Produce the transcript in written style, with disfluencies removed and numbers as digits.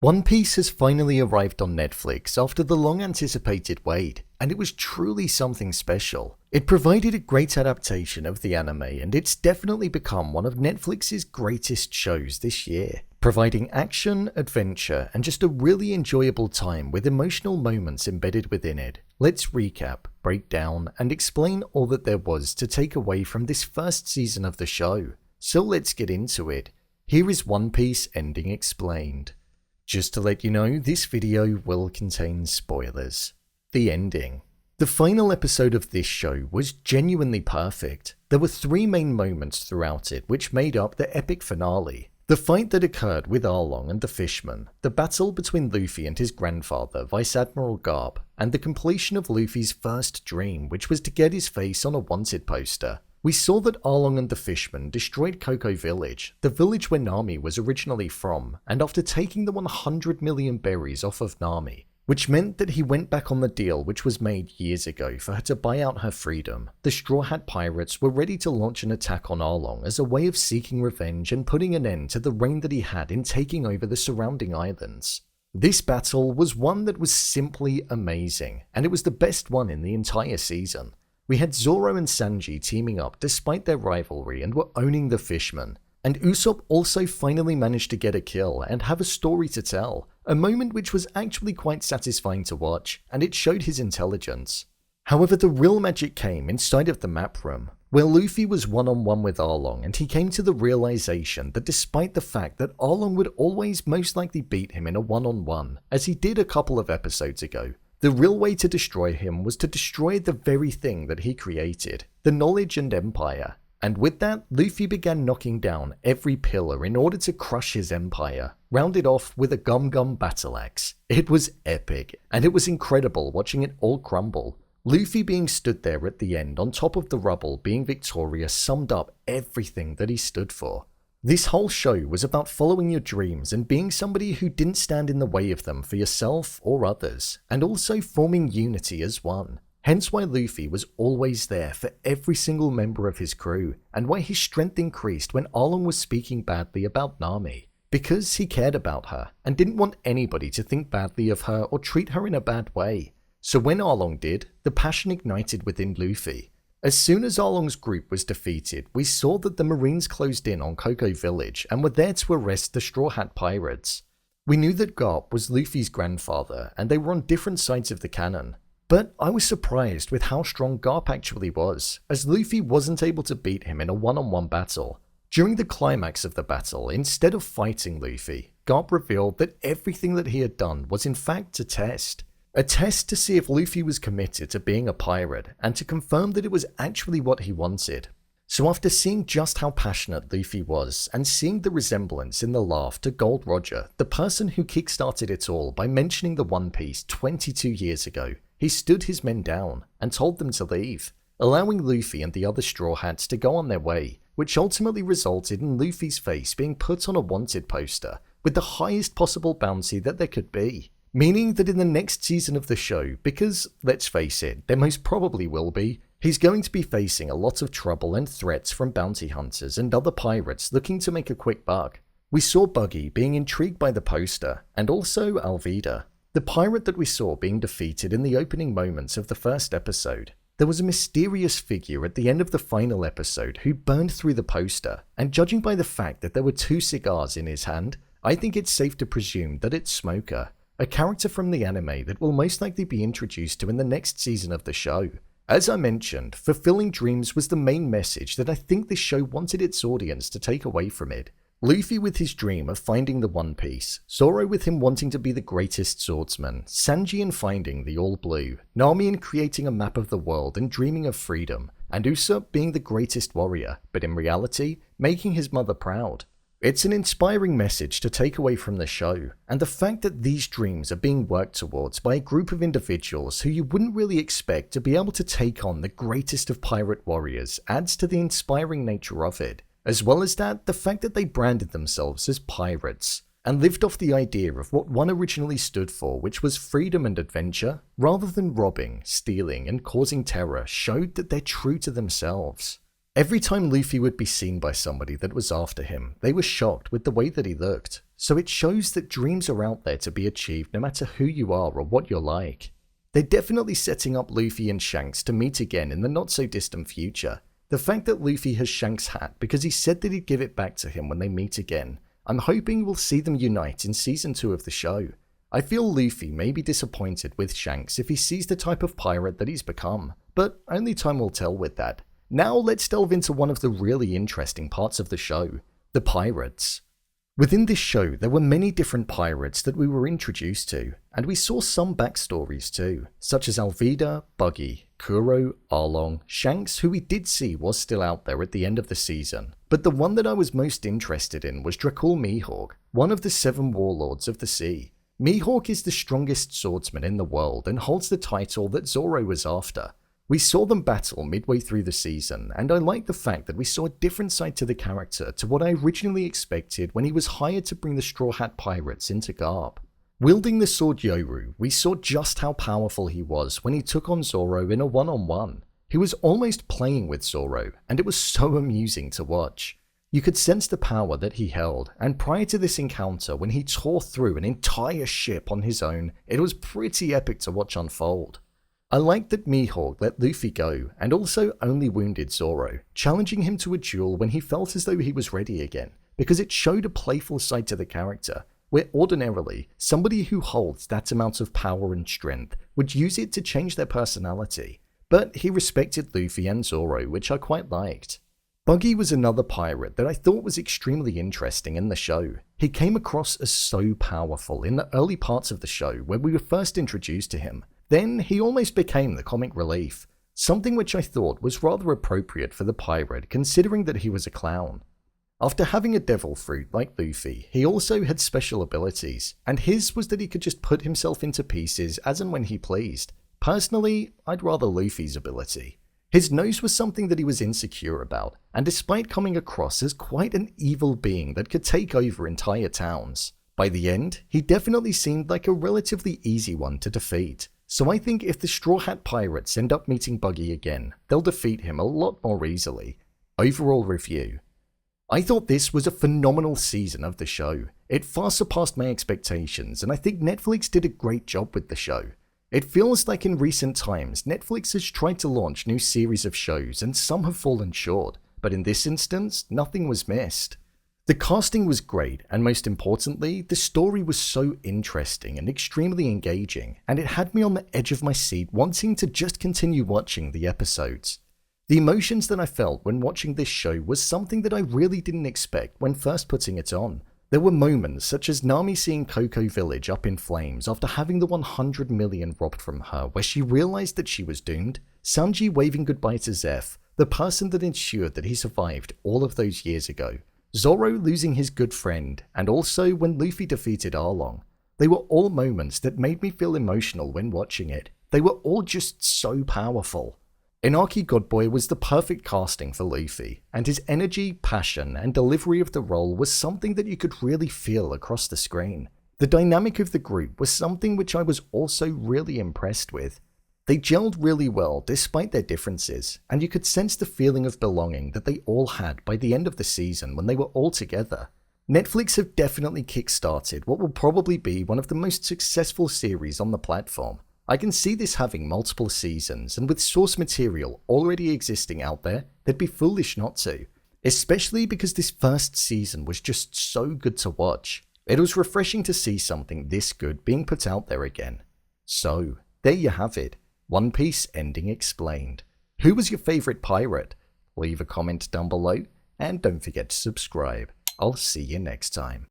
One Piece has finally arrived on Netflix after the long-anticipated wait, and it was truly something special. It provided a great adaptation of the anime, and it's definitely become one of Netflix's greatest shows this year, providing action, adventure, and just a really enjoyable time with emotional moments embedded within it. Let's recap, break down, and explain all that there was to take away from this first season of the show. So let's get into it. Here is One Piece ending explained. Just to let you know, this video will contain spoilers. The ending. The final episode of this show was genuinely perfect. There were three main moments throughout it which made up the epic finale. The fight that occurred with Arlong and the Fishman, the battle between Luffy and his grandfather, Vice Admiral Garp, and the completion of Luffy's first dream, which was to get his face on a wanted poster. We saw that Arlong and the Fishman destroyed Cocoa Village, the village where Nami was originally from, and after taking the 100 million berries off of Nami, which meant that he went back on the deal which was made years ago for her to buy out her freedom, the Straw Hat Pirates were ready to launch an attack on Arlong as a way of seeking revenge and putting an end to the reign that he had in taking over the surrounding islands. This battle was one that was simply amazing, and it was the best one in the entire season. We had Zoro and Sanji teaming up despite their rivalry and were owning the Fishmen. And Usopp also finally managed to get a kill and have a story to tell, a moment which was actually quite satisfying to watch, and it showed his intelligence. However, the real magic came inside of the map room, where Luffy was one-on-one with Arlong, and he came to the realization that despite the fact that Arlong would always most likely beat him in a one-on-one, as he did a couple of episodes ago, the real way to destroy him was to destroy the very thing that he created, the knowledge and empire. And with that, Luffy began knocking down every pillar in order to crush his empire, rounded off with a gum battle axe. It was epic, and it was incredible watching it all crumble. Luffy being stood there at the end on top of the rubble being victorious summed up everything that he stood for. This whole show was about following your dreams and being somebody who didn't stand in the way of them for yourself or others, and also forming unity as one. Hence why Luffy was always there for every single member of his crew, and why his strength increased when Arlong was speaking badly about Nami. Because he cared about her, and didn't want anybody to think badly of her or treat her in a bad way. So when Arlong did, the passion ignited within Luffy. As soon as Arlong's group was defeated, we saw that the Marines closed in on Cocoa Village and were there to arrest the Straw Hat Pirates. We knew that Garp was Luffy's grandfather, and they were on different sides of the canon. But I was surprised with how strong Garp actually was, as Luffy wasn't able to beat him in a one-on-one battle. During the climax of the battle, instead of fighting Luffy, Garp revealed that everything that he had done was in fact a test. A test to see if Luffy was committed to being a pirate, and to confirm that it was actually what he wanted. So after seeing just how passionate Luffy was, and seeing the resemblance in the laugh to Gold Roger, the person who kickstarted it all by mentioning the One Piece 22 years ago, he stood his men down and told them to leave, allowing Luffy and the other Straw Hats to go on their way, which ultimately resulted in Luffy's face being put on a wanted poster with the highest possible bounty that there could be. Meaning that in the next season of the show, because, let's face it, there most probably will be, he's going to be facing a lot of trouble and threats from bounty hunters and other pirates looking to make a quick buck. We saw Buggy being intrigued by the poster, and also Alvida, the pirate that we saw being defeated in the opening moments of the first episode. There was a mysterious figure at the end of the final episode who burned through the poster, and judging by the fact that there were 2 cigars in his hand, I think it's safe to presume that it's Smoker, a character from the anime that will most likely be introduced to in the next season of the show. As I mentioned, fulfilling dreams was the main message that I think this show wanted its audience to take away from it. Luffy with his dream of finding the One Piece, Zoro with him wanting to be the greatest swordsman, Sanji in finding the All Blue, Nami in creating a map of the world and dreaming of freedom, and Usopp being the greatest warrior, but in reality, making his mother proud. It's an inspiring message to take away from the show, and the fact that these dreams are being worked towards by a group of individuals who you wouldn't really expect to be able to take on the greatest of pirate warriors adds to the inspiring nature of it. As well as that, the fact that they branded themselves as pirates, and lived off the idea of what one originally stood for, which was freedom and adventure, rather than robbing, stealing, and causing terror, showed that they're true to themselves. Every time Luffy would be seen by somebody that was after him, they were shocked with the way that he looked. So it shows that dreams are out there to be achieved no matter who you are or what you're like. They're definitely setting up Luffy and Shanks to meet again in the not so distant future. The fact that Luffy has Shanks' hat because he said that he'd give it back to him when they meet again. I'm hoping we'll see them unite in season 2 of the show. I feel Luffy may be disappointed with Shanks if he sees the type of pirate that he's become, but only time will tell with that. Now let's delve into one of the really interesting parts of the show, the pirates. Within this show, there were many different pirates that we were introduced to, and we saw some backstories too, such as Alvida, Buggy, Kuro, Arlong, Shanks, who we did see was still out there at the end of the season. But the one that I was most interested in was Dracule Mihawk, one of the 7 warlords of the sea. Mihawk is the strongest swordsman in the world and holds the title that Zoro was after. We saw them battle midway through the season, and I like the fact that we saw a different side to the character to what I originally expected when he was hired to bring the Straw Hat Pirates into Garb. Wielding the sword Yoru, we saw just how powerful he was when he took on Zoro in a one-on-one. He was almost playing with Zoro, and it was so amusing to watch. You could sense the power that he held, and prior to this encounter when he tore through an entire ship on his own, it was pretty epic to watch unfold. I liked that Mihawk let Luffy go and also only wounded Zoro, challenging him to a duel when he felt as though he was ready again, because it showed a playful side to the character, where ordinarily, somebody who holds that amount of power and strength would use it to change their personality. But he respected Luffy and Zoro, which I quite liked. Buggy was another pirate that I thought was extremely interesting in the show. He came across as so powerful in the early parts of the show where we were first introduced to him. Then he almost became the comic relief, something which I thought was rather appropriate for the pirate considering that he was a clown. After having a devil fruit like Luffy, he also had special abilities, and his was that he could just put himself into pieces as and when he pleased. Personally, I'd rather Luffy's ability. His nose was something that he was insecure about, and despite coming across as quite an evil being that could take over entire towns, by the end, he definitely seemed like a relatively easy one to defeat. So I think if the Straw Hat Pirates end up meeting Buggy again, they'll defeat him a lot more easily. Overall review. I thought this was a phenomenal season of the show. It far surpassed my expectations, and I think Netflix did a great job with the show. It feels like in recent times, Netflix has tried to launch new series of shows and some have fallen short, but in this instance, nothing was missed. The casting was great, and most importantly, the story was so interesting and extremely engaging, and it had me on the edge of my seat wanting to just continue watching the episodes. The emotions that I felt when watching this show was something that I really didn't expect when first putting it on. There were moments such as Nami seeing Coco Village up in flames after having the 100 million robbed from her, where she realized that she was doomed, Sanji waving goodbye to Zeff, the person that ensured that he survived all of those years ago, Zoro losing his good friend, and also when Luffy defeated Arlong. They were all moments that made me feel emotional when watching it. They were all just so powerful. Inaki Godboy was the perfect casting for Luffy, and his energy, passion, and delivery of the role was something that you could really feel across the screen. The dynamic of the group was something which I was also really impressed with. They gelled really well despite their differences, and you could sense the feeling of belonging that they all had by the end of the season when they were all together. Netflix have definitely kickstarted what will probably be one of the most successful series on the platform. I can see this having multiple seasons, and with source material already existing out there, they'd be foolish not to. Especially because this first season was just so good to watch. It was refreshing to see something this good being put out there again. So, there you have it. One Piece ending explained. Who was your favourite pirate? Leave a comment down below, and don't forget to subscribe. I'll see you next time.